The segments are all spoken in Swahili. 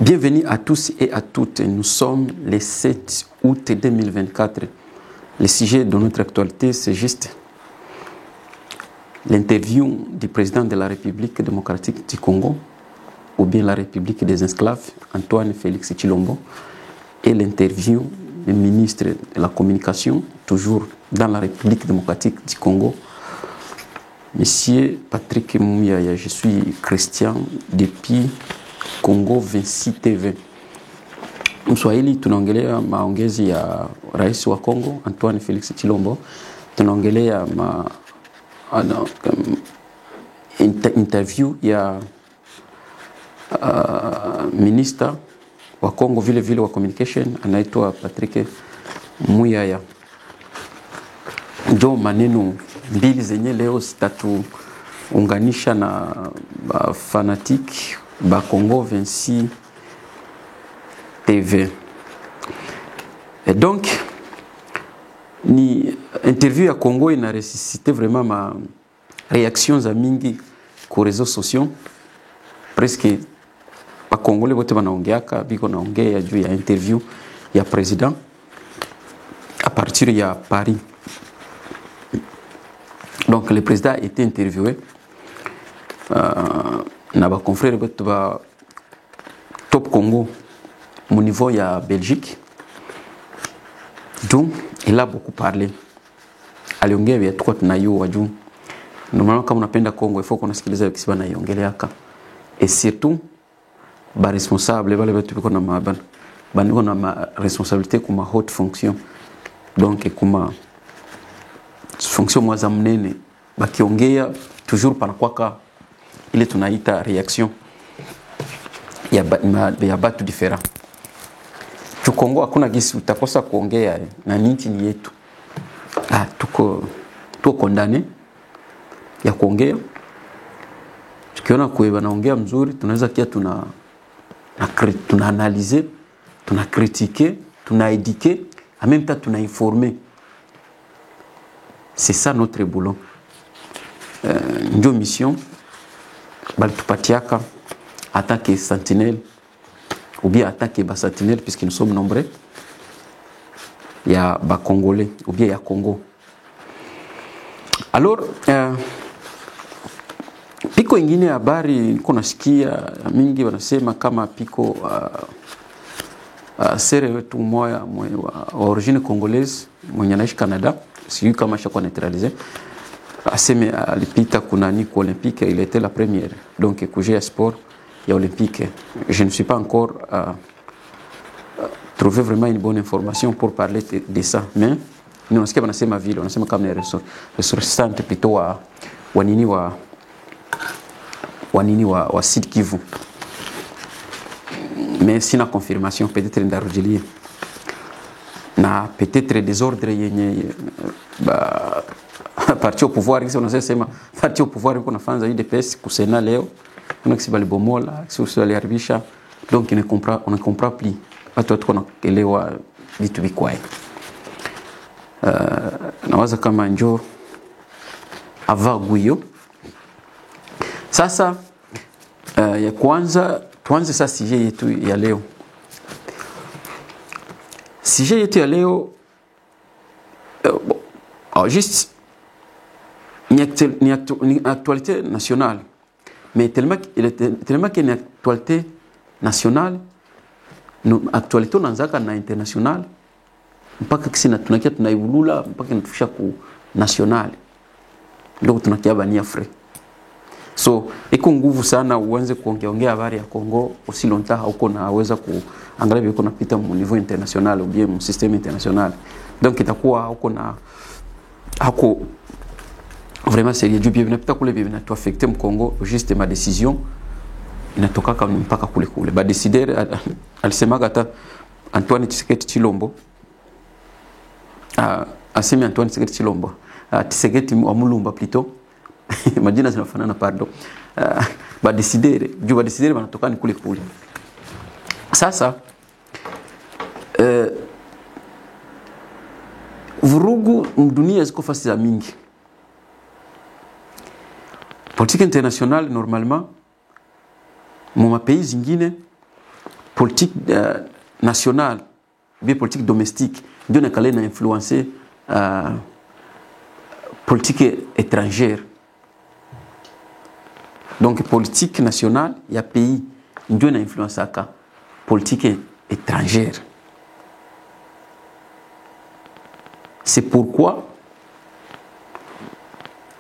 Bienvenue à tous et à toutes. Nous sommes le 7 août 2024. Le sujet de notre actualité, c'est juste l'interview du président de la République démocratique du Congo, ou bien la République des esclaves, Antoine Félix Tshilombo, et l'interview du ministre de la Communication, toujours dans la République démocratique du Congo, Monsieur Patrick Mouyaya. Je suis Christian depuis Congo 26 TV. Mswahili tunaongelea maongezi ya rais wa Congo Antoine Félix Tshilombo, tunaongelea interview ya minister wa Congo vile vile wa communication anaitwa Patrick Mouyaya. Ndio maneno mbili zenye leo zitatuunganisha na fanatique ba Congo 26 TV. Et donc ni interview ya Congo ina ressuscité vraiment ma réaction za mingi ku réseaux sociaux. Presque ba Congolais bote banaongeaka biko naongea juu ya interview ya président à partir ya Paris. Donc le président a été interviewé na ba confrères bote ba Top Congo au niveau ya Belgique. Donc il a beaucoup parlé. Aliongea vya tuko tunayua juu. Normalement kama unapenda Congo il faut qu'on asikilize kisiba na iongeleaka. Et surtout ba responsable bale batu biko na mabana. Baniko na ma responsabilité kuma haute fonction. Donc kuma fonction mwaza mnene bakiongea toujours panakwaka ile tunaita réaction ya batu different. Kongo hakuna gisi utakosa kuongea na nchi ni yetu. Tuko condamné ya kuongea. Tukiona kueba naongea mzuri tunaweza kia tuna analyser, tuna critiquer, tuna éduquer, en même temps tuna informer. C'est ça notre boulot. Ndio mission bali tupatiaka attaque sentinelle ou bien attaque ba sentinelle puisque nous sommes nombreux. Il y a ba Congolais ou bien il y a Congo. Alors piko ingine habari niko nasikia mingi wanasema kama piko sere wetu moya wa origine congolaise mwenye anaishi Canada, sijui kama shakuwa neutralisé, aseme alipita kunani ku olympique, il était la première donc kuja sport ya olympique. Je ne suis pas encore trouvé vraiment une bonne information pour parler de ça, mais nous nasikia wanasema vile, wanasema kama ni ressortissante plutôt wa Sud Kivu, mais sina confirmation, peut-être ndarudilie na peut-être des ordres yenye parti au pouvoir. Kisi wanasema parti au pouvoir iko nafanza UDPS ku Sénat leo, kuna kisi bali bomola, kisi bali haribisha, donc on ne comprend plus watu wanaelewa vitu vikwae. Nawaza kama njoo avaguyo. Sasa ya kwanza tuanze sasa sujet yetu ya leo. Sujet yetu ya leo juste une actualité nationale, mais tellement qu'il y a une actualité nationale, une actualité nanzaka na internationale, mpaka kisina tunakia tunaibulula mpaka inatufisha ku national, ndio tunakia bania frais. So iko nguvu sana uanze kuongea habari ya Congo aussi longtemps huko na uweza kuangalia vile kuna pita mu niveau international ou bien mu système international. Donc itakuwa huko na hako vraiment sérieux du bien napita kule bien na affecter mu Congo, juste ma décision inatoka kama mpaka kule ba décider alisema hata Antoine Tshilombo asemi Antoine Tshilombo Tshisekedi wa Mulumba plutôt majina zinafanana pardon, ba décider wanatoka ni kule. Sasa vurugu dunia ziko fasi za mingi. Politique internationale normalement mu pays zingine politique nationale bien politique domestique ndio nakale na influencer politique étrangère. Donc politique nationale ya pays ndio na influencer ka politique étrangère. C'est pourquoi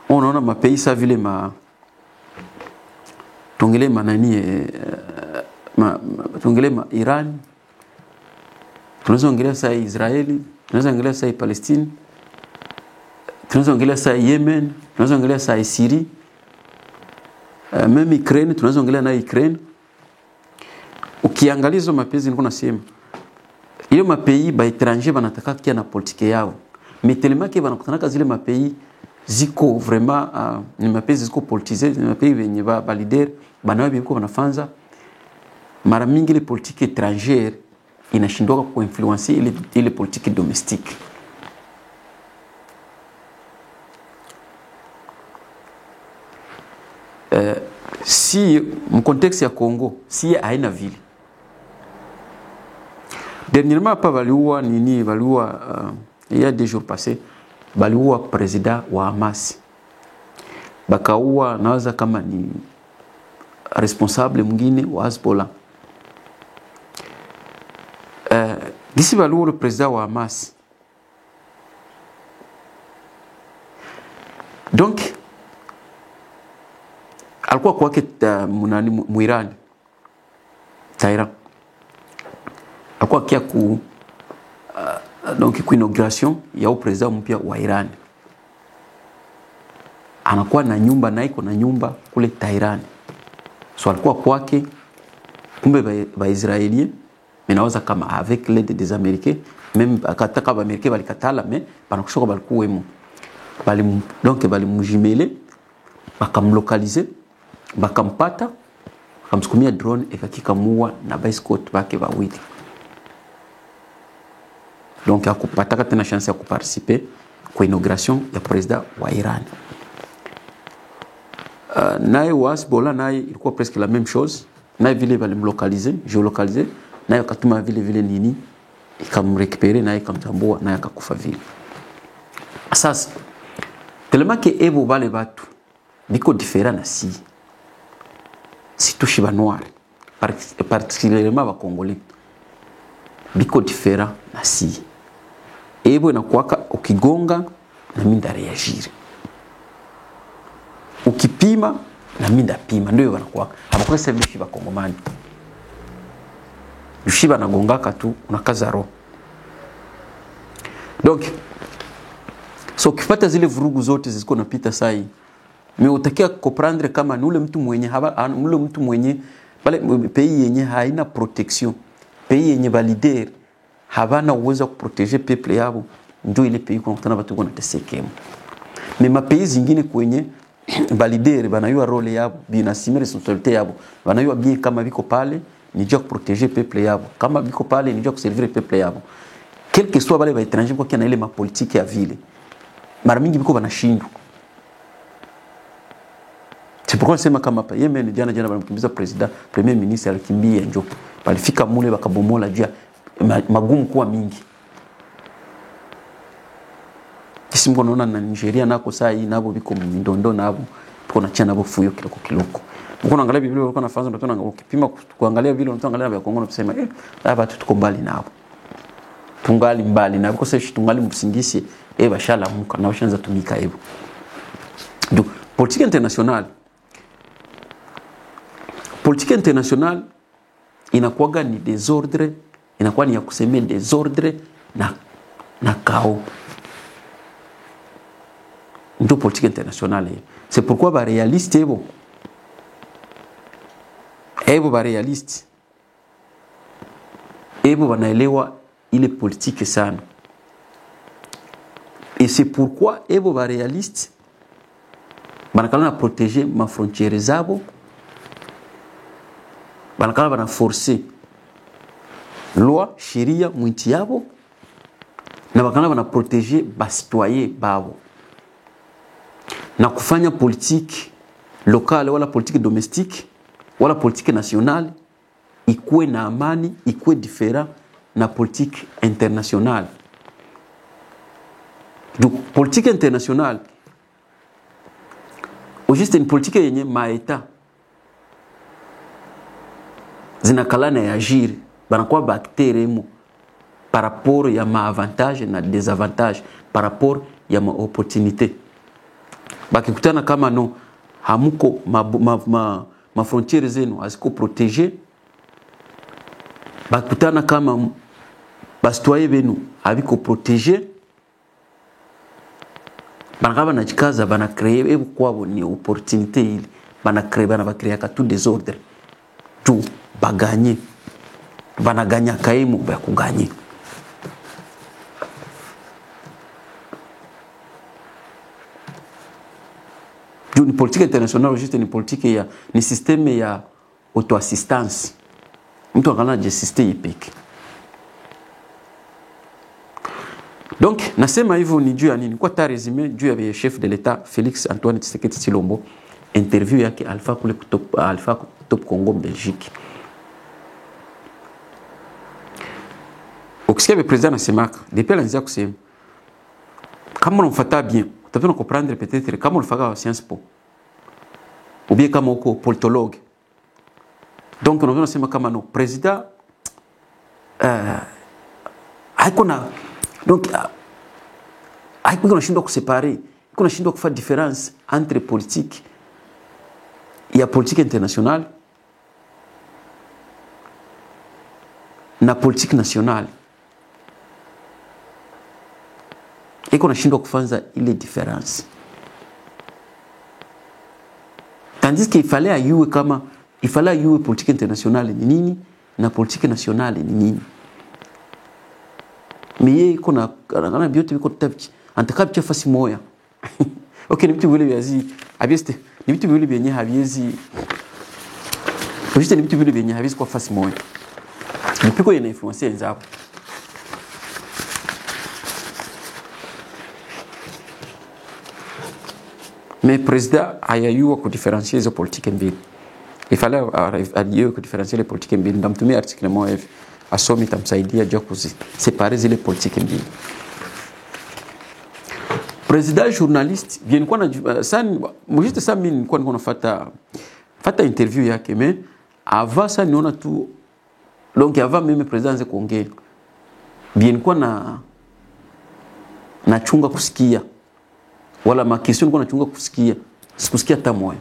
on a ma pays ça vile ma tongele manani tongele ma Iran, tunaweza ongelea saa Israeli, tunaweza ongelea saa Palestine, tunaweza ongelea saa Yemen, tunaweza ongelea saa Syria, même Ukraine, tunaweza ongelea na Ukraine. Ukiangalia hizo mapenzi niko nasema hiyo mapenzi ba étranger banataka kia na politique yao, mais tellement que banakutana zile mapenzi ziko vraiment ni mapenzi ziko politisé, ni mapenzi wenye ba leader banawe biko banafanza mara mingi ile politique étrangère inashindwa kuinfluencer ile politique domestique. Si mu contexte ya Congo si haina vile. Dernièrement pas baliua nini baliua il y a 2 jours passés baliua président wa Hamas. Bakaua naweza kama ni responsable mwingine wa Hezbollah. D'ici baliua le président wa Hamas. Donc alikuwa kwake munani muirani Taira alikuwa kia ku donc ku inauguration ya president mpya wa Iran, anakuwa na nyumba na iko na nyumba kule Tehran. So alikuwa kwake, kumbe ba Israelien menaweza kama avec l'aide des Américains, même akataka ba Américains balikatala, mais banakushoka balikuwemo donc balimujimele bakamlocaliser bakampata bakamsukumia drone ikakikamua na escort bake bawili. Donc akupataka tena chance ya kuparticiper kwa inauguration ya president wa Iran. Naye wa Hezbollah naye ilikuwa presque la même chose, naye vile balimlocaliser géolocaliser, naye akatuma vile nini ikamrécupérer naye ikamtambua naye akakufa vile. Sasa tellement que ebo bale batu biko différent na si touche ba noir particulièrement ba congolais biko différent na ebo inakuwaka ukigonga na minda reagir, ukipima na minda pima, ndio wanakuwaka hapo sasa bishi ba kongomani bishiba na gongaka tu unakaza roho. Donc so ukipata zile vurugu zote ziko napita sai, mimi utakia comprendre kama ni ule mtu mwenye ule mtu mwenye pale pays yenye haina protection, pays yenye valider habana uwezo kuproteger peuple yao, ndio ile pays kwa kutana watu wanateseka. Mais ma pays zingine kwenye valider banayua role yao, binasime responsabilité yao, banayua bien kama biko pale ni jua kuproteger peuple yao, kama biko pale ni jua kuservir peuple yao. Quel que soit bale ba étranger kwa kana ile ma politique ya vile, mara mingi biko banashindwa. C'est pourquoi sema kama pa Yemen jana balimkimbiza president, premier ministre alikimbia njoo. Balifika mule bakabomola jua magumu kuwa mingi. Kisi mko naona na Nigeria nako saa hii nabo biko mindondo nabo tuko na chana nabo fuyo kiloko. Mko naangalia Biblia uko nafanza ndio tunaangalia ukipima kuangalia vile unaangalia vya Kongo unasema hapa tuko mbali nao. Tungali mbali na biko sasa tungali msingisi bashala muka na washanza tumika hivyo. Donc politique internationale inakuwaga ni désordre, inakuwa ni ya kusemea désordre na chaos. Ndio politique internationale. C'est pourquoi ba réaliste ba réaliste wanaelewa ile politique sana. Et c'est pourquoi ba réaliste banakala na protéger ma frontière zabo, banakala bana forcer loi sheria mwinti yabo, na bakana bana protéger ba citoyen babo, na kufanya politique locale wala politique domestique wala politique nationale ikuwe na amani, ikuwe différent na politique internationale. Donc politique internationale au juste une politique yenye maeta zinakalana ya agir banakuwa baktere mu par rapport ya ma avantage na désavantage, par rapport ya ma opportunité. Bakikutana kama no hamuko ma frontiere zenu haziko protege, bakutana kama bastwaye benu habiko protege, banakaba na jikaza bana créer ebu kwabo ni opportunité ile bana créer bana ba créer ka tout désordre tout ba gagner bana gagner kaimu ba ku gagner. Une politique internationale juste une politique ya ni système ya auto-assistance. Mtu angana jisiste yipeke. Donc nasema hivyo ni juu ya nini? Kwa ta resume juu ya chef de l'État Félix Antoine Tshisekedi Tshilombo, interview yake Alpha kule Alpha Top Congo Belgique. Ukisikia le président anasemaka depuis anaanza kusema kama unamfuata bien utapenda comprendre peut-être kama ulifaka wa Sciences Po ou bien kama uko politologue. Donc unaona sema kama no président haikuna donc haikuna shindo kuseparer, kuna shindo kufanya différence entre politique ya politique internationale na politique nationale. Eko nashindwa kufanza ile difference. Tandis qu'il fallait ayue kama politique internationale ni nini na politique nationale ni nini. Mais iko na biote biko tabichi antakabcha fasi moya. Okay, ni vitu vile vyazi abieste ni vitu vile vyenye haviezi. Juste ni vitu vile vyenye haviezi kwa fasi moya. Nipiko yana influence nzapo. Mais le président a eu à différencier les politiques mbili. Il fallait à différencier les politiques mbili. Dans le article moi a somi tamsaidia jua séparer les politiques mbili. Président journaliste bien kwa na ça juste ça mimi kwa nafata interview yake mais avant ça niona tu donc avant même président ze kuongea bien kwa na chunga kusikia wala ma question nilikuwa nachunga kusikia sikusikia hata moja.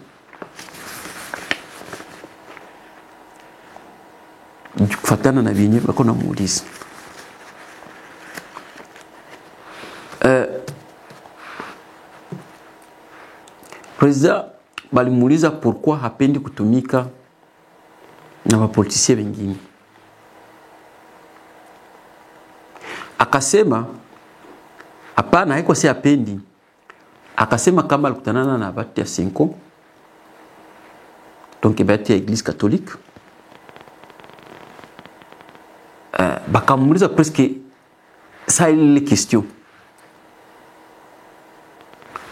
Kufatana na vyenyewe bako na muuliza président balimuuliza pourquoi hapendi kutumika na wapolitisia wengine. Akasema hapana, haiko si hapendi. Akasema kama alikutanana na bati ya Senko, donc bati ya Église catholique, bakamuuliza presque ça ile question.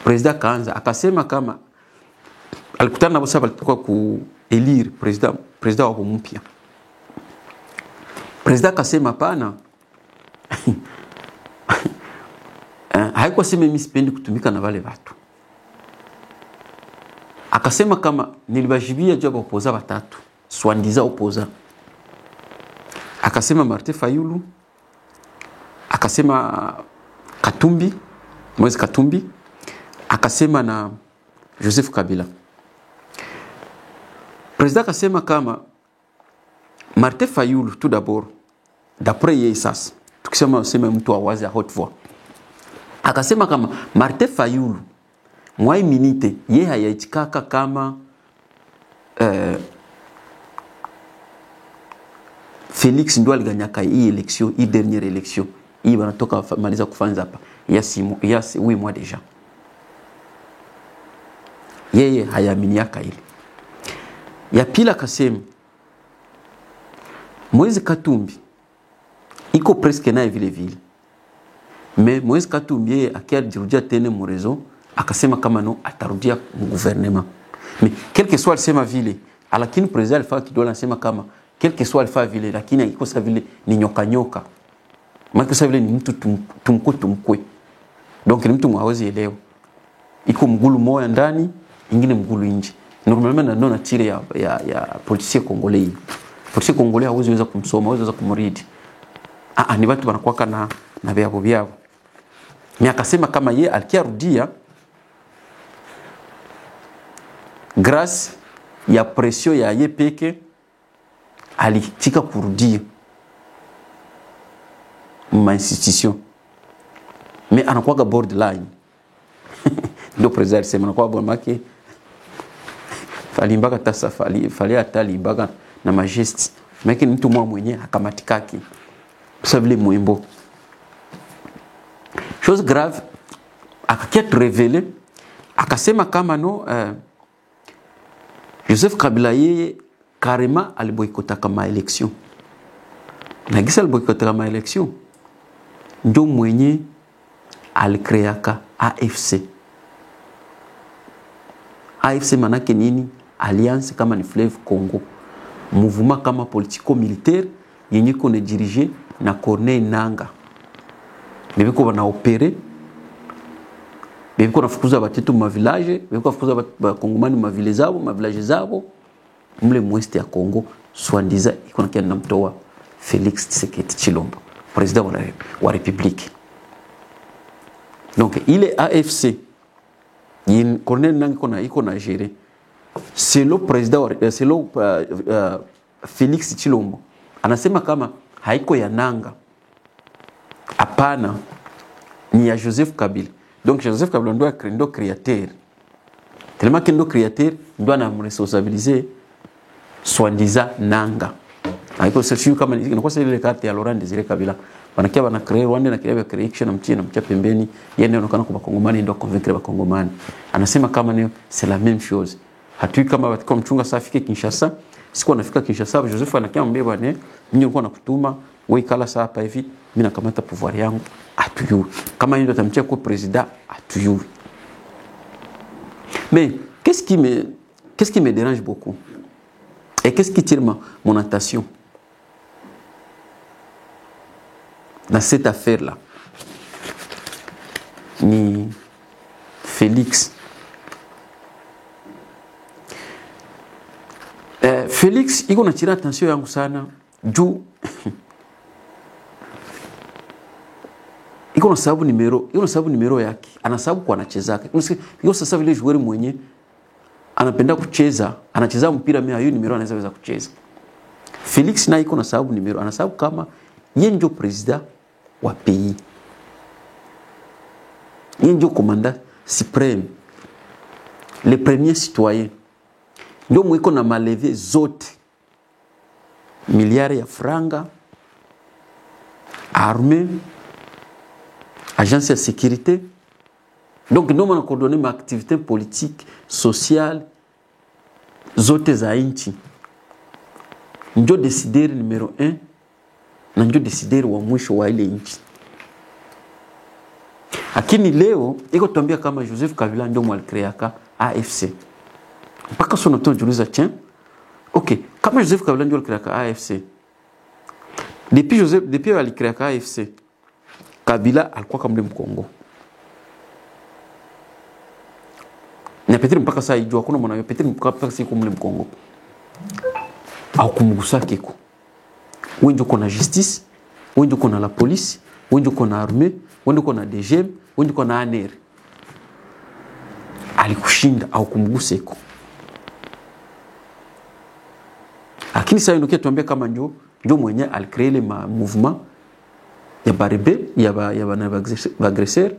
Président kaanza akasema kama alikutana na bosa balikuwa ku élire président wa mpya. Président akasema pana haikuwa sema mimi sipendi kutumika na wale watu. Akasema kama nilibajibia job opoza watatu, swandiza opoza. Akasema Martin Fayulu, akasema Katumbi, Moise Katumbi, akasema na Joseph Kabila. Président akasema kama Martin Fayulu tout d'abord, d'après yeye sasa, tukisema mtu awazi ya haute voix. Akasema kama Martin Fayulu mwai minite ye hayaichikaka kama Félix ndo aliganyaka hii election, hii dernière election. Hii wanatoka maliza kufanza hapa. Oui moi déjà. Yeye hayaminiaka ile. Ya pila akasema Moise Katumbi iko presque naye vile vile. Mais Moise Katumbi yeye akiajirudia tena mu réseau akasema kama no atarudia mu gouvernement. Mais quel que soit alisema vile, lakini president alifaa kidogo anasema kama quel que soit alpha vile, lakini iko sa vile ni nyoka. Maana sa vile ni mtu tumkwe. Donc ni mtu mwawezi elewa. Iko mgulu moya ndani, ingine mgulu nje. Normalement ndio na tire ya politicien congolais. Politicien congolais hawezi weza kumsoma, hawezi weza kumridi. Ni watu wanakuwa na vyao. Mimi akasema kama yeye alikiarudia grâce ya pression ya yeye peke alitika kurudia ma institution. Mais anakuwa borderline. Ndio president sema anakuwa bwana make falimbaka tasa fali atalimbaka na majesti. Maki ni mtu mwenyewe akamatikaki. Ça vile muimbo. Chose grave akakia révéler akasema kama no Joseph Kabila yeye carrément aliboycota kama election. Na gisa aliboycota kama election ndio mwenye alikreaka AFC. AFC manake nini? Alliance kama ni Fleuve Congo. Mouvement kama politico-militaire yenye kone dirige na Corneille Nangaa. Bebiko wana opere. Bebiko nafukuza batitu ma village, bebiko nafukuza ba Kongomani ma village zabo. Mle mweste ya Congo swandiza iko na kiana mtoa Félix Tshisekedi Tshilombo, président wa République. Donc il est AFC. Il Corneille Nangaa iko na gérer. C'est le président c'est le Félix Tshilombo. Anasema kama haiko ya Nangaa. Hapana ni ya Joseph Kabila. Donc Joseph Kabila ndo créateur. Tellement que ndo créateur, ndo anamresponsabiliser soi-disant Nangaa. Haiko sio kama inakuwa sasa ile carte ya Laurent Désiré Kabila. Wanakia wana créer Rwanda na kile creation na mtia pembeni, yeye ndio anaonekana kwa Kongomani ndio convaincre ba Kongomani. Anasema kama ni c'est la même chose. Hatui kama watu mchunga safike Kinshasa, siku anafika Kinshasa Joseph anakia mbeba ne, mimi nilikuwa nakutuma wewe kala saa hapa hivi, mimi nakamata pouvoir yangu atuyui. Kama yeye ndo atamtia kwa president atuyui. Mais qu'est-ce qui me dérange beaucoup? Et qu'est-ce qui tire mon attention dans cette affaire-là? Ni Félix. Félix, iko na tira attention yangu sana juu iko na sababu numero yake. Ana sababu kwa anacheza. Iko sasa vile joueur mwenye anapenda kucheza, anacheza mpira mimi hiyo numero anaweza kucheza. Félix na iko na sababu numero, ana sababu kama yeye ndio president wa pays. Yeye ndio commandant suprême. Le premier citoyen. Ndio mwiko na maleve zote. Miliari ya franga, armée, agence de sécurité. Donc nous on a coordonné ma activité politique, sociale, zote za inchi. Ndio décideur numéro 1 na ndio décideur wa mwisho wa ile inchi. Lakini leo iko tuambia kama Joseph Kabila ndio mwalikreaka AFC. Mpaka sona tunajiuliza tiens, OK, kama Joseph Kabila ndio alikreaka AFC. Depuis alikreaka AFC. Kabila alikuwa kama Mkongo. Na Petri mpaka saa ijua kuna mwana Petri mpaka siku mle Mkongo. Au kumgusa kiko. Wenjo kuna justice, wenjo kuna la police, wenjo kuna armée, wenjo kuna DGM, wenjo kuna ANR. Alikushinda au kumgusa kiko. Lakini sasa ndio tuambia kama ndio mwenye alicréer le mouvement ya barebe ya bana agresseur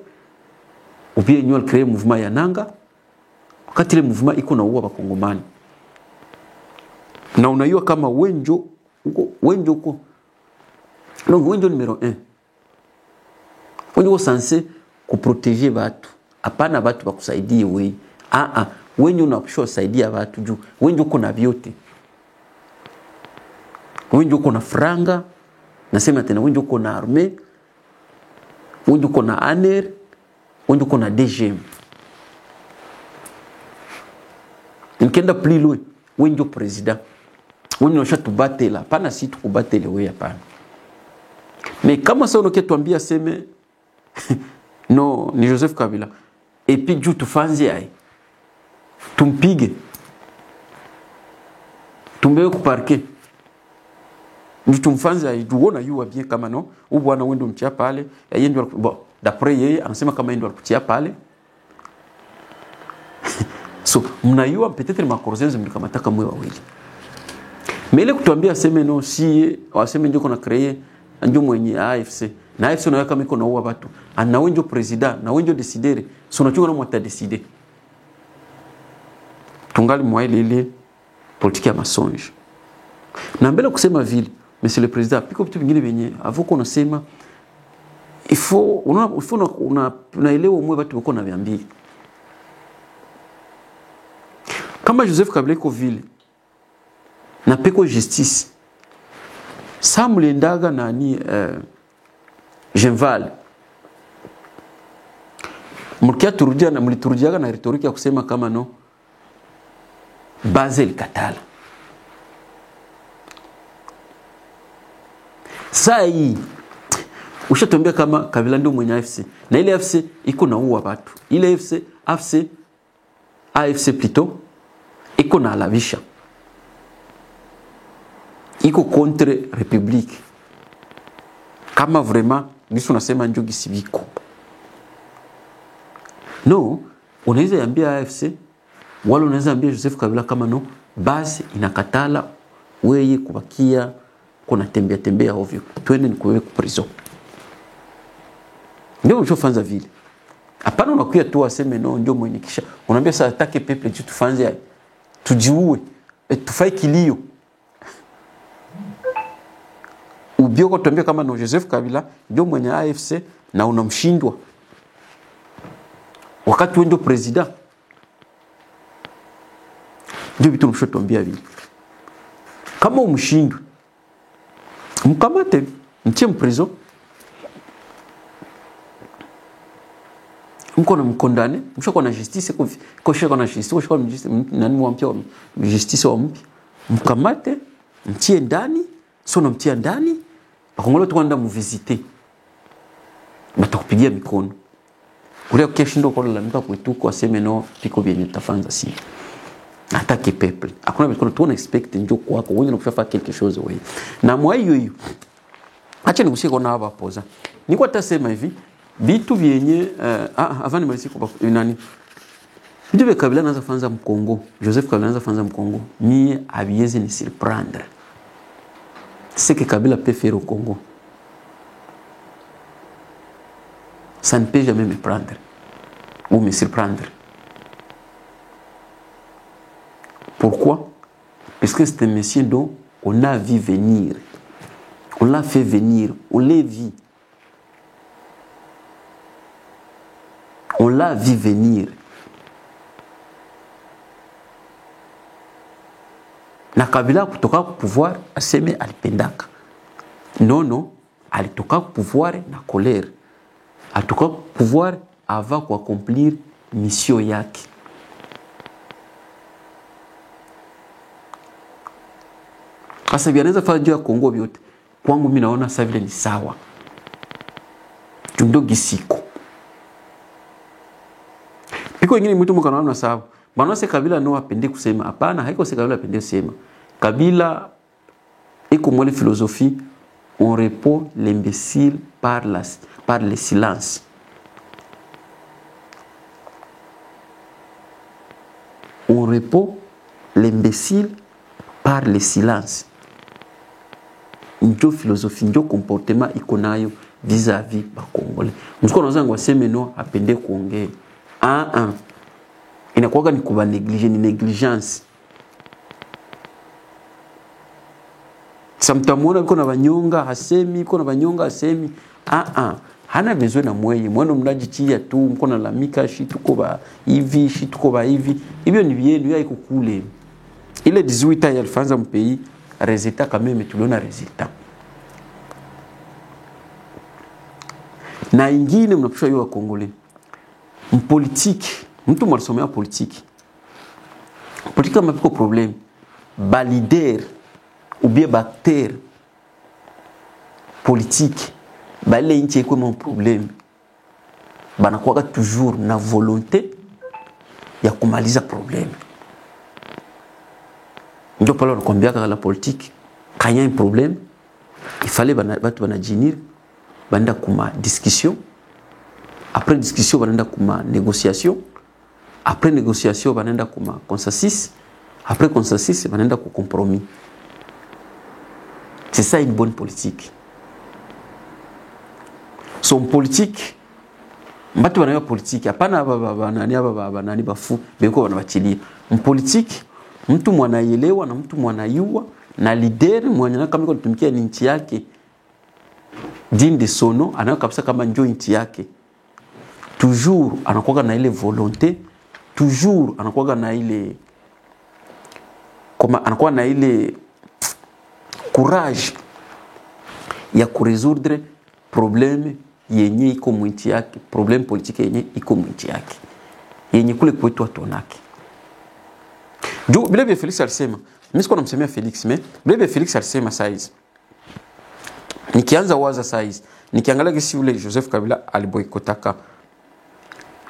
ou bien nyo alicréer mouvement ya Nangaa. Wakati ile mouvement iko na uwa bakongomani. Na unajua kama wenjo uko. Donc wenjo numéro 1. Wenjo censé kuprotéger watu. Hapana watu bakusaidie wewe. Wenjo unapaswa kusaidia watu juu. Wenjo uko na vyote. Wenjo uko na franga. Nasema tena wenjo uko na armée. Wenjo uko na ANR. Wenjo uko na DGM. Nikienda plus loin, wenjo president. Woni nosha tubatela, pana si tukubatele wewe hapana. Mais kama sasa unoketuambia seme no ni Joseph Kabila et puis juu tufanze ai. Tumpige. Tumbewe kuparke. Tumfanze ai duona yuwa bien kama no. Ubu wana wendo mtia pale. Yeye ndio bon d'après yeye anasema kama ndio alikutia pale. So mnayua peut-être makorzenzo mlikamata mwe wawili. Mais ile kutuambia seme no si waseme ndio kuna créer ndio mwenye AFC. Na AFC unaona kama iko naua watu. Ana wenjo president, na wenjo décider. So unachunga na mwata décider. Tungali mwaile ile politique ya masonge. Na mbele kusema vile, monsieur le président, piko vitu vingine venye avoko unasema il faut unaelewa mwe watu wako na viambia. Kama Joseph Kabila iko vile na peko justice. Samulendaga nani Genval. Mliturudiaga na retoriki ya kusema kama no Basel Katala. Saa hii ushatuambia kama Kabila ndio mwenye AFC. Na ile AFC iko na uwa watu. Ile AFC plutôt iko na alavisha. Iko contre République. Kama vraiment nisu nasema njogi siviko. No, unaweza yambia AFC wala unaweza ambia Joseph Kabila kama no basi inakatala weye kubakia kuna tembea ovyo. Twende nikuwewe ku prison. Ndio unachofanza vile. Hapana unakuya tu aseme no ndio mwenye kisha. Unaambia sasa atake peple tu tufanze tujiue. Tufai kilio. Ubioko tuambia kama no Joseph Kabila ndio mwenye AFC na unamshindwa. Wakati wewe ndio president. Ndio vitu mshotuambia vile. Kama umshindwe mkamate mtie mprison. Mko na mkondane, mshoko na justice kwa shaka na justice, kwa shaka nani mwampia justice wa mpya. Mkamate, mtie ndani, sio mtia ndani, bakongolo tukwenda mvisite. Batakupigia mikono. Ule ukishindo kwa la mtu kwetu kwa sema no piko bien utafanza si. Atake people. Hakuna mikono tu na expect njoo kwako, wewe unakufa quelque chose wewe. Na mwa hiyo. Acha nikushike kwa hapa poza. Niko atasema hivi, vitu vyenye avant nimalizie kwa nani? Vitu vya Kabila anaanza fanza mkongo. Joseph Kabila anaanza fanza mkongo. Mie abiezi ni surprendre. Ce que Kabila peut faire au Congo. Ça ne peut jamais me prendre ou me surprendre. Pourquoi? Parce que c'est un monsieur dont on a vu venir. On l'a fait venir. On l'a vu. On l'a vu venir. Na Kabila kutoka pouvoir aseme alipendaka. Non, alitoka pouvoir na colère. Alitoka pouvoir avant accomplir mission yake. Sasa vianaweza fanya juu ya Kongo vyote. Kwangu mimi naona sasa vile ni sawa. Tundo gisiko. Piko wengine mtu mkanaona sawa. Bwana se Kabila no apende kusema hapana, haiko se Kabila apende kusema. Kabila iko mwele philosophie, on répond l'imbécile par le silence. On répond l'imbécile par le silence. Njo philosophie, njo comportement iko nayo vis-à-vis ba Congolais. Msiko naanza ngwaseme no apende kuongea. Inakuwa ni kuba neglige, ni negligence. Samtamona biko na banyonga hasemi, biko na banyonga hasemi. Hana besoin na mweye. Mwano mnajitia tu, mko na lamika shi tuko ba hivi, shi tuko ba hivi. Hivyo ni vyenu ya iko kule. Ile 18 ans yalifanza mpei, résultat quand même tuliona résultat. Na ingine mnapusha hiyo wa Kongole. Mpolitiki, mtu mwalisomea politiki. Politika mapiko problem. Ba leader ou bien acteur politique bale inchi iko mon problème banakuwa toujours na volonté ya kumaliza problème. Ndio pale nakwambia la politique quand il y a un problème il fallait batu banajinir banda kuma discussion, après discussion banaenda kuma négociation, après négociation banaenda kuma consensus, après consensus banaenda ku compromis. C'est ça une bonne politique. Son politique mbatu banayo politique hapana nani bafu beko banabachilia politique mtu mwanaelewa na mtu mwanayua na leader mwenye kama iko tumikia ni nchi yake digne de son nom anayo kabisa kama njoo nchi yake toujours anakuwa na ile volonté, toujours anakuwa na ile kama anakuwa na ile courage ya kuresoudre problème yenye iko mwinchi yake, problème politique yenye iko mwinchi yake yenye kule kwetu atonake. Juu vile Felix alisema, mimi siko namsemea Felix mais vile Felix alisema saizi nikianza waza saizi nikiangalia kesi ule Joseph Kabila aliboikotaka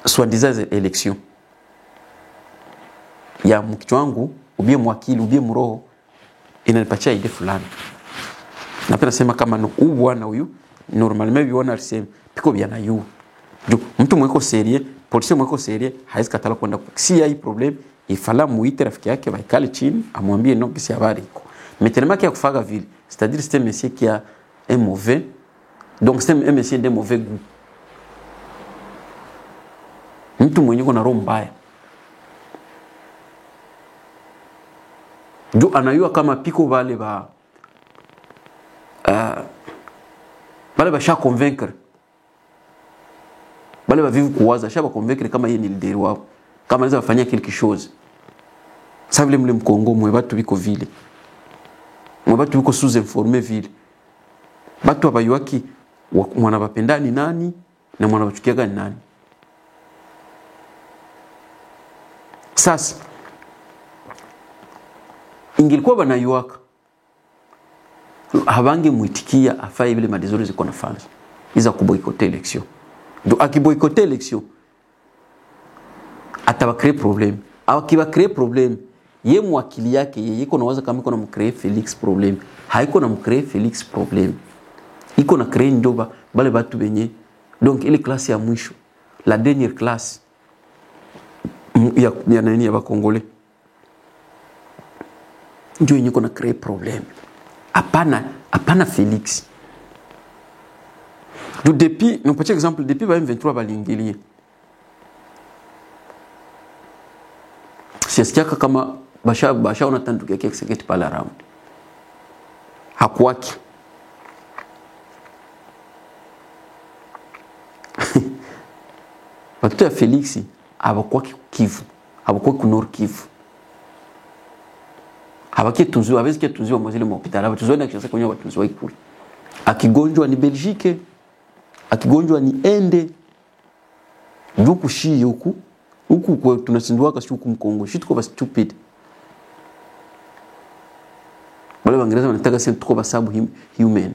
soi-disant élection ya mkichwa wangu ubie mwakili ubie mroho inanipatia idea fulani. Napenda sema kama bwana huyu normalement biona alisema piko bia na yu mtu mweko serie polisi mweko serie haizi katala kwenda si ya hii problem ifala muite rafiki yake baikale chini amwambie non kisi habari iko maintenant kia kufaga vile c'est-à-dire c'est un monsieur qui a un mauvais, donc c'est un monsieur de mauvais goût. Mtu mwenye kuna roho mbaya ndio anayua kama piko vale ba sha convaincre bale ba vivu kuwaza sha ba convaincre kama yeye ni leader wao kama anaweza kufanya quelque chose. Sasa vile mle mkongo mwe watu biko vile mwe watu biko sous informé vile batu abayuaki mwana bapendani nani na mwana bachukiaga nani. Sasa ingilikuwa banayuaka habange muitikia afai vile madizuri ziko na fans iza kuboykote election. Donc akiboykote election ataba créer problème. Akiba créer problème ye mwakili yake yeye iko nawaza kama iko na mcreer Felix problème. Haiko na mcreer Felix problème. Iko na créer ndoba bale batu benye. Donc ile classe ya mwisho, la dernière classe ya nani ya bakongole. Ndio yenye iko na créer problème. Apana Felix. Donc depuis, un petit exemple, depuis M23 balingilie. Siasikia kama basha unatandukia kekseketi pala round. Hakuwaki. Watu ya Felix abakwaki Kivu, abakwaki kunor Kivu. Habaki tunziwa, abezi kia tunziwa mwazile mwopitala, abatunziwa na kishasa kwenye watunziwa ikuli. Akigonjwa ni Belgique, akigonjwa ni ende. Nduku shii huku kwa tunasinduwa kasi huku mkongo, shii tuko ba stupid. Wale wangereza wanataka sema tuko ba sabu human.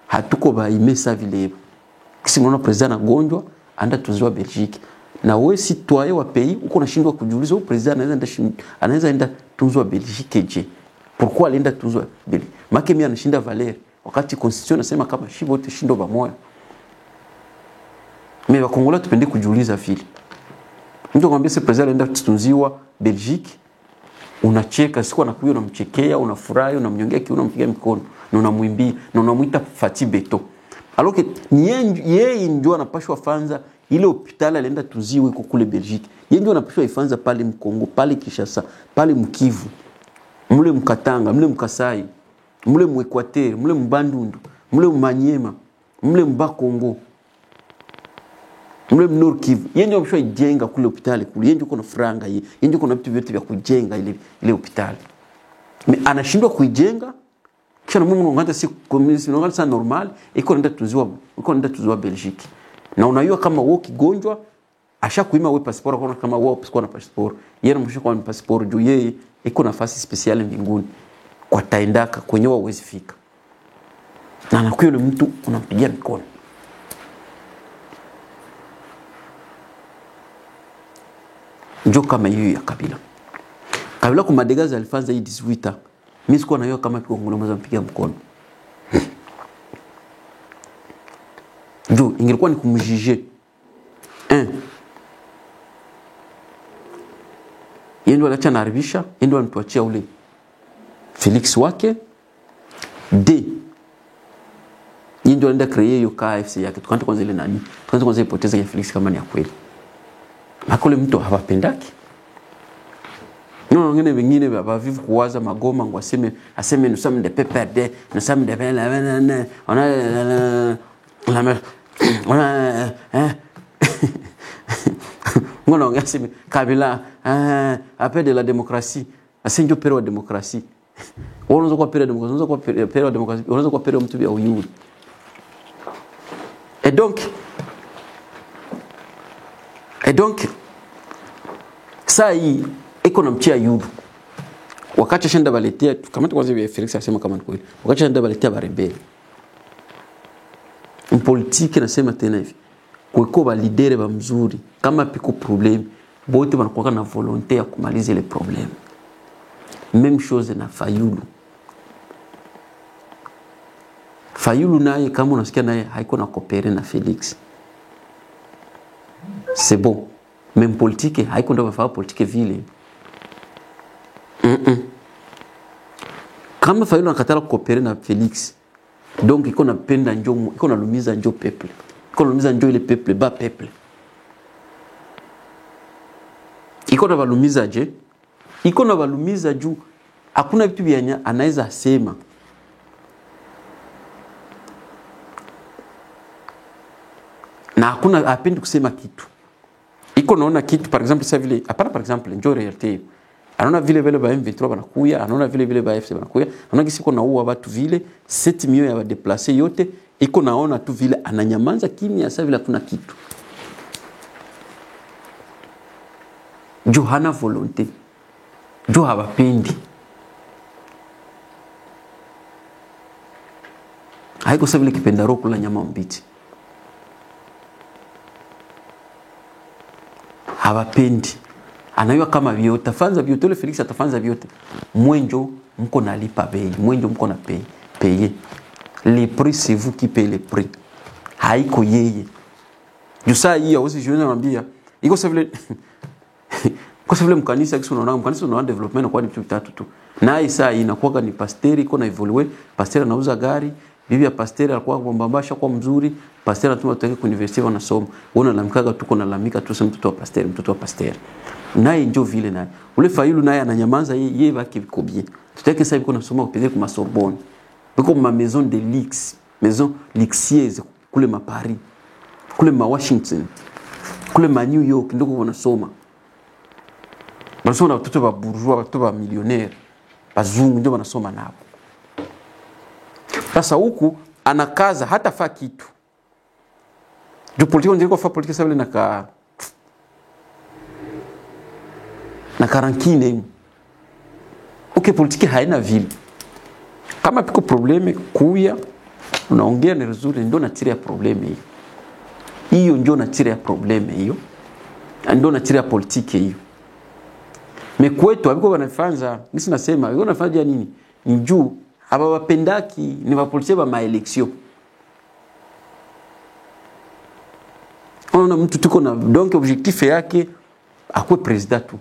Hatuko ba imesa vile. Kisi mwana president anagonjwa, anda tunziwa Belgique. Na wewe citoyen wa pays uko unashindwa kujiuliza huyu president anaweza enda tunzwa Belgique je? Pourquoi alienda tunzwa Belgique? Make mimi anashinda Valer wakati constitution nasema kama shibo wote shindo pamoja. Mais Wakongola tupende kujiuliza vile. Mtu akwambia si president anaenda tunziwa Belgique, unacheka sikuwa na kuyo unamchekea, unafurahi, unamnyongea kiuno, unampigia mikono, na unamwimbia, na unamuita Fati Beto. Alors que yeye ndio anapashwa fanza ile hospitali alienda tuziwe iko kule Belgique. Yeye ndio anapashwa ifanza pale Mkongo, pale Kinshasa, pale Mkivu, mule Mkatanga, mule Mkasai, mule Mwequateur, mule Mbandundu, mule Manyema, mule Mbakongo, mule Nord Kivu. Yeye ndio anapashwa ijenga kule hospitali kule. Yeye ndio kuna franga yeye ndio kuna vitu vyote vya kujenga ile hospitali. Mais anashindwa kuijenga. Kisha na Mungu ngata si communiste ngata sa normal iko nenda tuziwa Belgique. Na unajua kama wewe kigonjwa ashakuima wewe passport kwa kama wewe usikuwa na passport. Yeye anamshika kwa passport juu yeye iko nafasi special mbinguni. kwa taendaka kwenye hawezi fika. Na anakuwa yule mtu unampigia mikono. Njoo kama hiyo ya Kabila. Kabila kwa Madegazi alifanza hii 18. Mimi sikuwa na hiyo kama piko ngoma mpigia mkono. Njoo ingekuwa ni kumjije. Yeye aliacha naaribisha, yeye alituachia ule Felix wake. D. Yeye ndio alienda create hiyo KFC yake. Tukaanza kwanza ile nani? Tukaanza kwanza ipoteza ya Felix kama ni ya kweli. Makole mtu hawapendaki. Wengine wengine bavivu kuwaza magoma ngo aseme nous sommes des PPRD, nous sommes des on a aseme Kabila appel de la démocratie, asenjo pero wa démocratie. Unaweza kwa pero démocratie, unaweza kwa pero démocratie, unaweza kwa pero mtu ya uyuru. Et donc saa hii iko na mchia yudu. Wakati shenda baletea kama kwanza vya Felix asema kama ni kweli. Wakati shenda baletea barembele. Mpolitiki nasema tena hivi. Kuko ba leader ba mzuri kama piko problem bote wanakuwa na volonté ya kumaliza ile problem. Même chose na Fayulu. Fayulu naye kama unasikia naye haiko na coopérer na Felix. C'est bon. Même politique haiko ndo mafaa politique vile. Kama Fayulu anakatala coopérer na Felix, donc iko na penda njoo, iko na lumiza njoo peuple. Iko na lumiza njoo ile peuple ba peuple. Iko na balumiza je? Iko na balumiza juu hakuna vitu vyanya anaweza sema. Na hakuna apendi kusema kitu. Iko naona kitu par exemple ça vile hapana par exemple njoo reality. Anaona vile vile ba M23 banakuya, anaona vile vile ba FC banakuya. Anaona kisiko na uwa watu vile 7 milioni ya déplacer yote, iko naona tu vile ananyamanza kimya sasa vile kuna kitu. Johana volonté. Jo hawapendi. Haiko sasa vile kipenda roho kula nyama mbichi. Hawapendi. Anayua kama vyote, tafanza vyote, ule Felix atafanza vyote. Mwenjo mko nalipa bei, mwenjo mko na payer. Les prix c'est vous qui payez les prix. Haiko yeye. Jusa hii hausi jiona naambia, iko sasa vile kwa sababu mkanisa kisi unaona mkanisa unaona development kwa ni vitu vitatu tu. Na isa inakuwa ni pasteri iko na evolue, pasteri anauza gari, bibi ya pasteri alikuwa kumbambasha kwa mzuri, pasteri atuma tuweke ku university wanasoma. Unaona lamikaga tuko na lamika tu sema mtoto wa pasteri. Naye njoo vile naye. Ule Fayulu naye ananyamanza yeye baki bikobie. Tutake sasa iko nasoma kupeleka kwa Sorbonne. Biko ma maison de luxe, maison luxueuse kule ma Paris, kule ma Washington, kule ma New York ndiko wanasoma. Wanasoma watoto wa bourgeois, watoto wa millionnaire. Bazungu ndio wanasoma nao. Sasa huku anakaza hata fa kitu. Ndio politiki ndio kwa fa politiki sasa na karankine. Okay, politiki haina vile. Kama piko probleme kuya unaongea ni vizuri ndio natira probleme hiyo. Hiyo ndio natira probleme hiyo. Ndio natira politiki hiyo. Mekwetu abiko wanafanza, nisi nasema, abiko wanafanza nini? Njuu aba wapendaki ni wapolitiki ba maeleksio. Ona mtu tuko na donc objectif yake akwe president tu.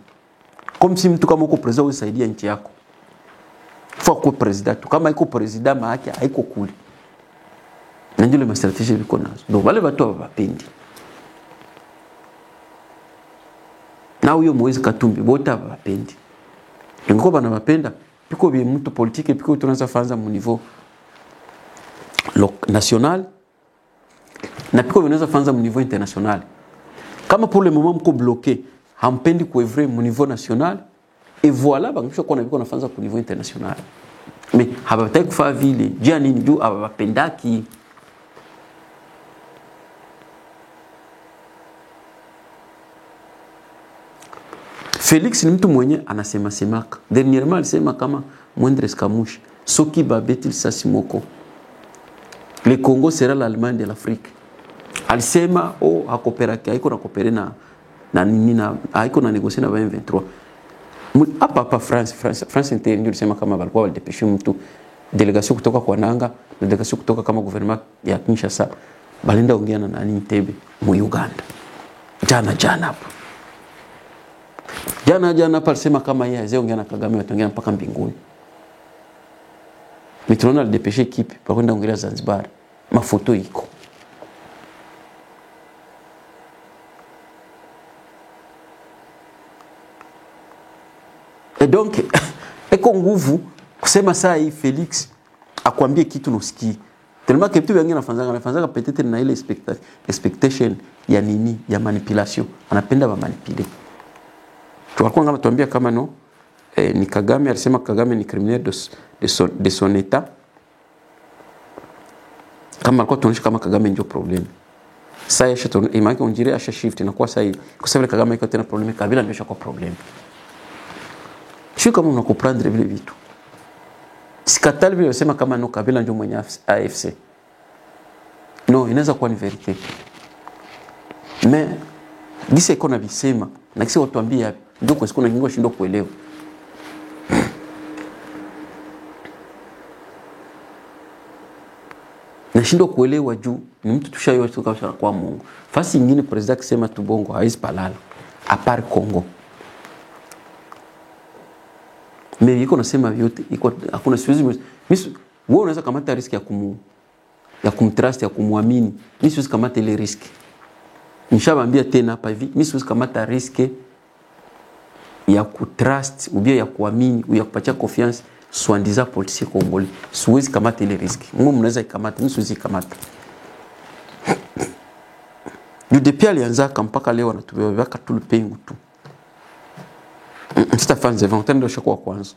Comme si mtu kama uko president usaidia nchi yako. Faut akwe president tu. Kama iko president maana haiko kuli. Na ndio ile strategy biko nazo. Ndio wale watu wapendi. Na huyo Moise Katumbi bota wapendi. Ngoko bana wapenda piko bi mtu politique piko tunaanza fanza mu niveau national na piko vinaweza fanza mu niveau international. Kama pour le moment mko bloqué, hampendi kuevrer mu niveau national et voilà bangisho kwa nabiko nafanza ku niveau international. Mais habataki kufa vile, jia nini juu abapendaki. Felix ni mtu mwenye anasema semaka. Dernièrement alisema kama moindre escamoche soki babeti lisasi moko le Congo sera l'Allemagne de l'Afrique. Alisema hakoperaki haiko na kopere na nini na haiko na negocier na 2023 hapa France Inter ndio alisema kama walikuwa walidepeshe mtu delegation kutoka kwa Nanga na delegation kutoka kama gouvernement ya Kinshasa balenda ongea na nani Entebbe mu Uganda jana hapo jana hapa alisema kama yeye azeongea na Kagame wataongea mpaka mbinguni. Mitrona alidepeshe equipe pa kwenda ongelea Zanzibar, mafoto iko. Et donc eko nguvu kusema saa hii Felix akwambie kitu nusikii. Tellement que tu wengine nafanzaga peut-être na ile expectation ya nini ya manipulation. Anapenda ba manipuler. Tuwakuwa ngama tuambia kama no ni Kagame alisema Kagame ni criminel de son état. Kama alikuwa tuonyesha kama Kagame ndio problem. Sasa yesha imaki onjire asha shift na kwa sasa kwa sababu Kagame iko tena problem Kabila ndio shako problem. Sio kama unakuprendre vile vitu. Sikatali vile wasema kama no Kabila ndio mwenye AFC. No, inaweza kuwa ni verite. Mais gisi iko na visema na kisi watu ambia ndio kwa siku na kingo shindo kuelewa. Nashindo kuelewa juu ni mtu tushayo tuka kwa Mungu. Fasi nyingine president akisema tu bongo haizi palala apart Congo. Mais yiko nasema vyote iko hakuna siwezi wewe unaweza kamata riski ya kumtrust ya kumwamini. Mimi siwezi kamata ile riski. Nishawaambia tena hapa hivi mimi siwezi kamata riski ya kutrust ubia ya kuamini au ya kupatia confiance soi-disant policier congolais. Siwezi kamata ile riski. Mungu mnaweza ikamata, mimi siwezi kamata. Depuis alianza mpaka leo anatubeba tu pengu tu. Mstafanze vantene ndio shako kwanza.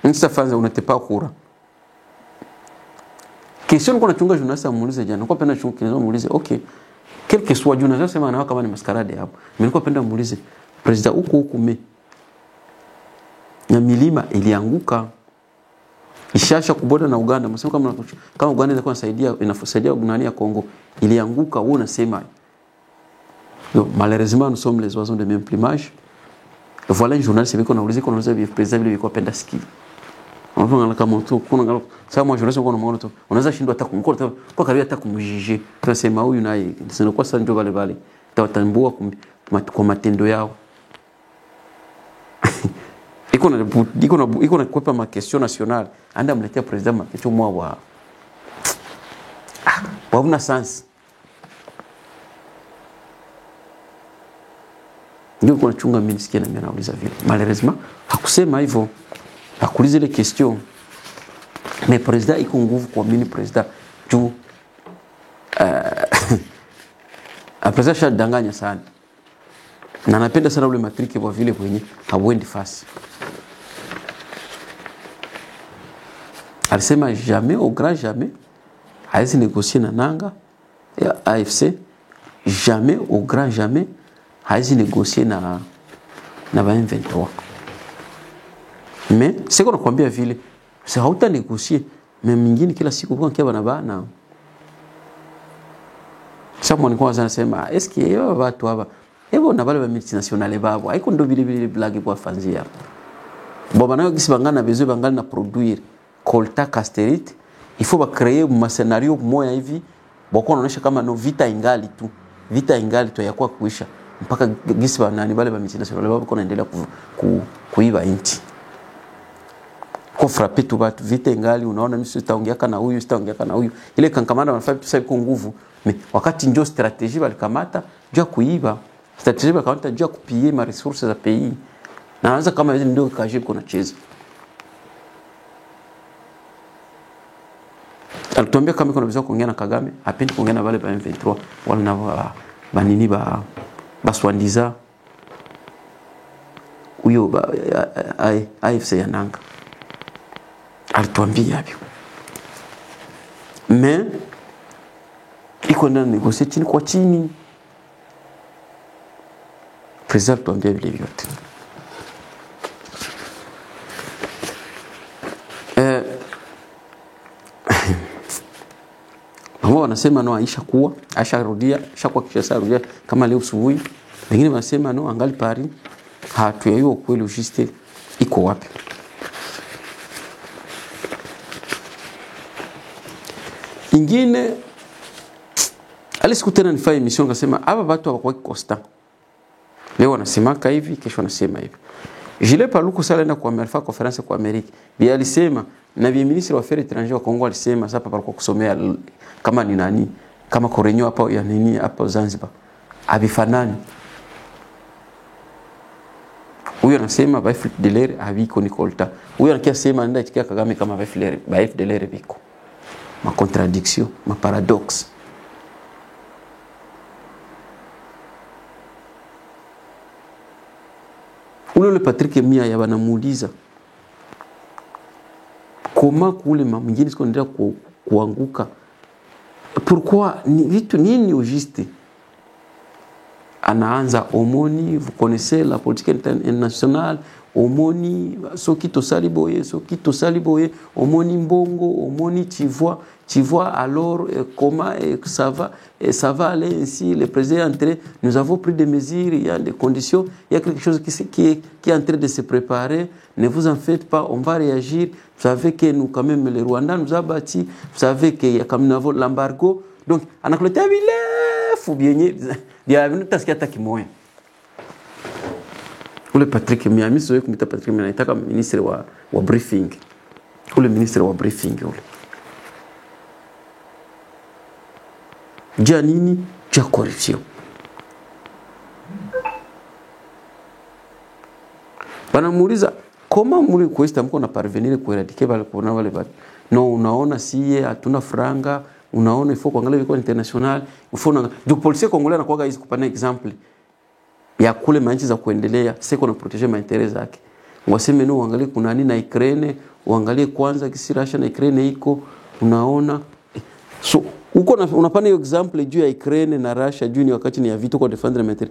Mstafanze unatepa kura. Question qu'on a chunga journaliste amuulize jana. Nilikuwa penda chunga kinazo muulize okay. Quel que soit journaliste sema na kama ni maskarade hapo. Mimi nilikuwa penda muulize president huko me. Na milima ilianguka. Ishasha kuboda na Uganda. Msema kama Uganda inaweza kusaidia inafusaidia nani ya Kongo ilianguka wewe unasema. Donc malheureusement nous sommes les oiseaux de même plumage. Voilà un journaliste qui a qu'on a président il penda ski. On va kama mtu kuna ngalo sasa mwa journaliste kuna mwana tu. Unaweza shindwa hata kumkota kwa karibu hata kumjije. Tunasema huyu naye sio kwa sasa ndio vale. Tawatambua kwa matendo yao. Iko na kwepa ma question nationale. Anda mletea president ma question mwa wa. Hauna sense. Ndio kuna chunga mimi nisikia na mimi nauliza vile. Malheureusement hakusema hivyo. Hakuuliza ile question. Mais president iko nguvu kwa mimi president juu president shadanganya sana. Na napenda sana ule matriki kwa vile kwenye hawendi fasi. Alisema jamais au grand jamais haisi négocier na Nanga ya AFC, jamais au grand jamais haisi négocier na 2023. Mais c'est qu'on nakwambia vile c'est hauta négocier mais mingine kila siku kwa kia bana sasa mwana kwanza anasema est-ce que watu hapa ebo na wale wa multinationale babo haiko ndo vile blague kwa fanzia boba nayo kisi bangana besoin bangana na produire colta casterite il faut ba créer un scénario moya hivi boko wanaonyesha kama no vita ingali tu ya kwa kuisha mpaka gisi banani wale wa multinationale babo wanaendelea kuiba inchi kwa frapper tu watu vita ingali unaona mimi sitaongea kana huyu ile kankamanda wanafanya tu sasa iko nguvu wakati ndio strategie walikamata jua kuiba strategie walikamata jua kupiller ma ressources za pays na anza kama hizo ndio kajibu kuna cheza alituambia kama kuna bizao kuongea na Kagame hapendi kuongea na wale ba M23 wala na banini ba baswandiza huyo AFC ya Nanga alituambia hivyo mais iko na négocier chini kwa chini president tuambia vile vyote wanasema no aisha kuwa, aisha rudia, shakuwa kisha rudia kama leo asubuhi. Wengine wanasema no angali Paris. Hatuyajua kweli ujiste iko wapi. Ingine alisikutana nifanye mission kasema hapa watu hawakuwa constant. Leo wanasemaka hivi, kesho wanasema hivi. Jile Paluku sala enda kwa Alpha conference kwa Amerika. Bia alisema na bi ministre wa affaires étrangères wa Kongo alisema sasa hapa kwa kusomea kama ni nani, kama korenyo hapa ya nini hapa Zanzibar. Abifanani. Huyo anasema ba FDLR habiko ni kolta. Huyo anasema nenda ikikia Kagame kama ba FDLR biko. Ma contradiction, ma paradoxe. Ule Patrick Mia ya banamuuliza koma kule mwingine siko ndio kuanguka. Pourquoi ni vitu nini ujiste? Anaanza omoni, vous connaissez la politique internationale, omoni soki to saliboye, omoni mbongo, omoni tu vois alors comment ça va aller ainsi, le président est entré, nous avons pris des mesures, il y a des conditions, il y a quelque chose qui est en train de se préparer, ne vous en faites pas, on va réagir, vous savez que nous quand même le Rwanda nous a bâti, vous savez qu'il y a comme nous l'embargo, donc on a cloté faut bien dia nutasikia hata kimoya. Ule Patrick Miami sio kumita Patrick Miami anataka ministre wa briefing. Ule ministre wa briefing ule. Janini cha corruption. Banamuuliza koma muli kuesta mko na parvenir kueradike wale kuna wale watu. No unaona siye hatuna franga. Unaona ifo kuangalia viko international ufona du policier congolais anakuwa hizi kupana example ya kule manchi za kuendelea siko na proteger maintérêt zake waseme no uangalie kuna nini na Ukraine uangalie kwanza kisirasha na Ukraine iko unaona so uko unapana hiyo example juu ya Ukraine na Russia juu ni wakati ni ya vitu kwa defendre maintérêt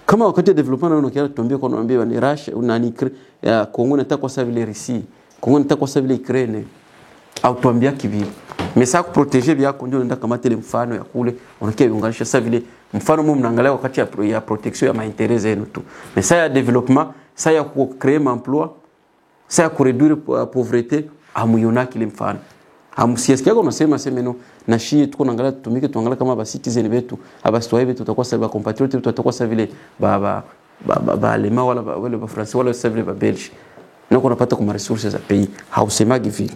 kama wakati ya development na unakia tuambie kwa naambia ni Russia na ni ya Kongo nataka kwa sababu ile Russia Kongo nataka kwa sababu ile Ukraine au tuambia kivi mais ça protéger bien ndio nenda kama tele mfano ya kule unakia viunganisha sasa vile mfano mimi mnaangalia wakati ya protection ya maintérêt zenu tu mais ça ya développement ça ya créer emploi ça ya réduire pauvreté amuiona kile mfano amusiasikia kama unasema semeno na shie tuko naangalia tutumike tuangalia kama ba citizen wetu abastoi wetu tutakuwa sababu compatriote tutakuwa sababu vile ba alema wala wale ba français wala sababu vile ba belge na kunapata kuma resources za pays hausemagi vile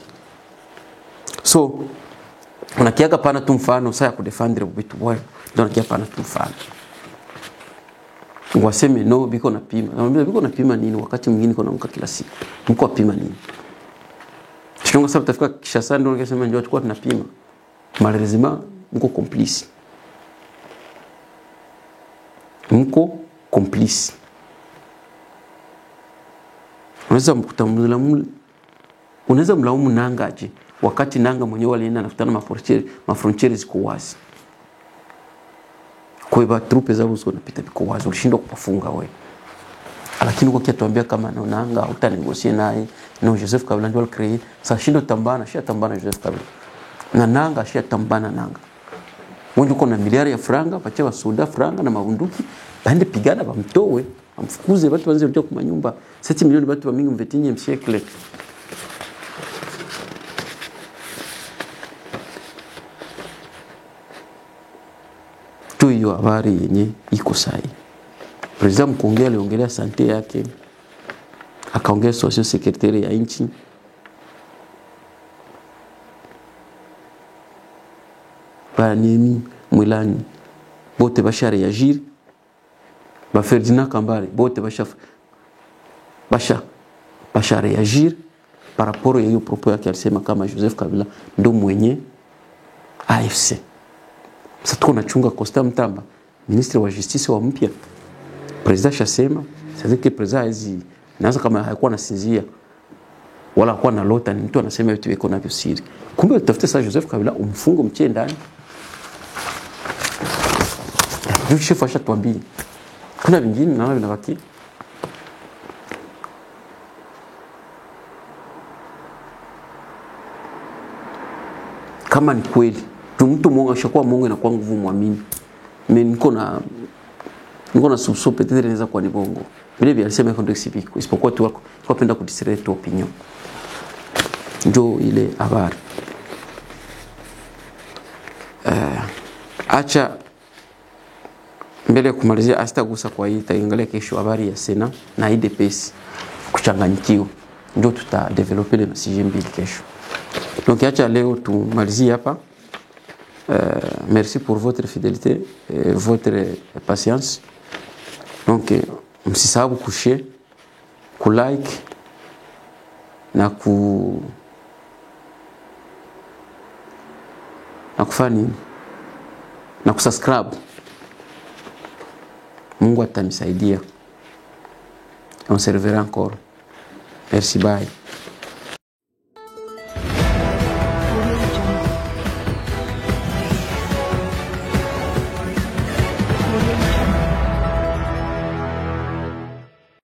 so unakiaga pana tu mfano sasa kudefendre vitu bwana ndio unakia pana tu mfano waseme no biko na pima naambia biko na pima nini wakati mwingine kuna mka kila siku mko pima nini shonga sababu tafika Kinshasa ndio ungesema ndio tukua tunapima malheureusement mko complice unaweza mlaumu nangaje wakati nanga mwenyewe alienda nakutana mafrontiere ziko wazi kwa hivyo trupe zao ziko napita biko wazi ulishindwa kupafunga wewe lakini kwa kiatuambia kama na nanga utanegosie naye no Joseph Kabila ndio alicreate sasa shindo tambana Joseph Kabila na nanga tambana nanga wonjo kuna miliari ya franga pacha wa soda franga na mabunduki bande pigana bamtowe amfukuze watu wanze kutoka kwa nyumba 7 milioni watu wa mingi mvetinye msiekle tu hiyo habari yenye iko sahihi. President Mkonge aliongelea sante yake, akaongea social secretary ya nchi, Banemi Mwilani bote basha reagir, ba Ferdinand Kambale bote basha reagir par rapport à hiyo propos yake alisema kama Joseph Kabila ndo mwenye AFC. Sasa tuko nachunga Costa Mtamba, ministre wa justice wa mpya. President shasema, sasa que president hizi naanza kama haikuwa nasinzia wala hakuwa na lota ni mtu anasema vitu viko navyo siri. Kumbe utafute sasa Joseph Kabila umfungo mtie ndani. Ndio chef ashatuambia. Kuna vingine naona vinabaki. Kama ni kweli mtu Mungu ashakuwa Mungu inakuwa nguvu muamini. Mimi niko na soupçon peut-être inaweza kuwa ni bongo. Vile vile alisema contexte biko isipokuwa tu wako kwa penda kudistraire tu opinion. Ndio ile habari. Acha mbele ya kumalizia asitagusa kwa hii itaangalia kesho habari ya Sena na IDPS kuchanganyikiwa. Ndio tuta developer le sujet mbili kesho. Donc acha leo tumalizie hapa. Merci pour votre fidélité et votre patience. Donc msisahau kushare, kulike na kufanya na kusubscribe. Mungu atanisaidia. On se reverra encore. Merci, bye.